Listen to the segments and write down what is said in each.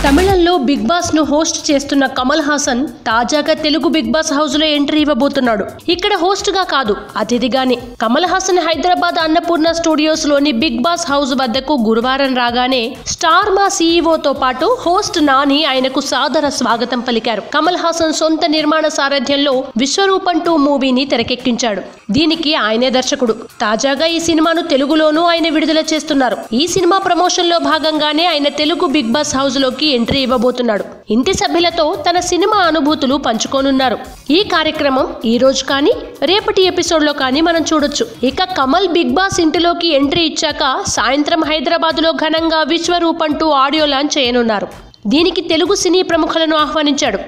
తమిళంలో big boss ను host చేస్తున్న కమల్ హాసన్ తాజాగా తెలుగు బిగ్ బాస్ హౌస్ లో ఎంట్రీ ఇవ్వబోతున్నాడు. ఇక్కడ హోస్ట్ గా కాదు, అతిథిగానే. కమల్ హాసన్ హైదరాబాద్ అన్నపూర్ణ స్టూడియోస్ లోని బిగ్ బాస్ హౌస్ వద్దకు గురువారం రాగానే స్టార్ మా సీఈఓతో పాటు హోస్ట్ నాని ఆయనకు సాదర స్వాగతం పలికారు. కమల్ హాసన్ సొంత నిర్మాణ సారథ్యంలో విశ్వరూపం 2 మూవీని తెరకెక్కించాడు. దీనికి ఆయనే దర్శకుడు. తాజాగా ఈ సినిమాను తెలుగులోనూ ఆయన విడుదల చేస్తున్నారు. ఈ సినిమా ప్రమోషన్ లో భాగంగానే ఆయన తెలుగు బిగ్ బాస్ హౌస్ లోకి ఎంట్రీ ఇవ్వబోతున్నాడు. ఇంటి సభ్యులతో తన సినిమా అనుభూతులు పంచుకోనున్నారు. ఈ కార్యక్రమం ఈ రోజు కానీ రేపటి ఎపిసోడ్ లో కానీ మనం చూడొచ్చు. ఇక కమల్ బిగ్ బాస్ ఇంటిలోకి ఎంట్రీ ఇచ్చాక సాయంత్రం హైదరాబాద్ లో ఘనంగా విశ్వరూపం 2 ఆడియో లాంచ్ చేయనున్నారు. దీనికి తెలుగు సినీ ప్రముఖులను ఆహ్వానించాడు.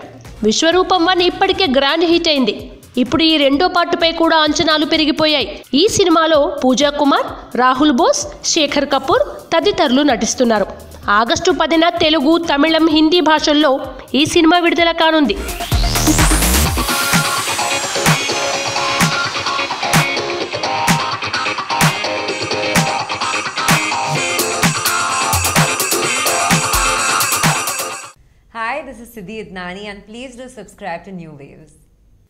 విశ్వరూపం 1 ఇప్పటికే గ్రాండ్ హిట్ అయింది. ఇప్పుడు ఈ రెండో పార్టుపై కూడా అంచనాలు పెరిగిపోయాయి. ఈ సినిమాలో పూజా కుమార్, రాహుల్ బోస్, శేఖర్ కపూర్ తదితరులు నటిస్తున్నారు. ఆగస్టు 10న తెలుగు, తమిళం, హిందీ భాషల్లో ఈ సినిమా విడుదల కానుంది. Hi, this is Siddhi Idnani and please do subscribe to New Waves.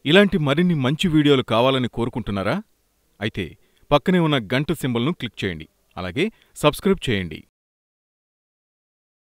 ఇలాంటి మరిన్ని మంచి వీడియోలు కావాలని కోరుకుంటున్నారా? అయితే పక్కనే ఉన్న గంట సింబల్ను క్లిక్ చేయండి. అలాగే సబ్స్క్రైబ్ చేయండి.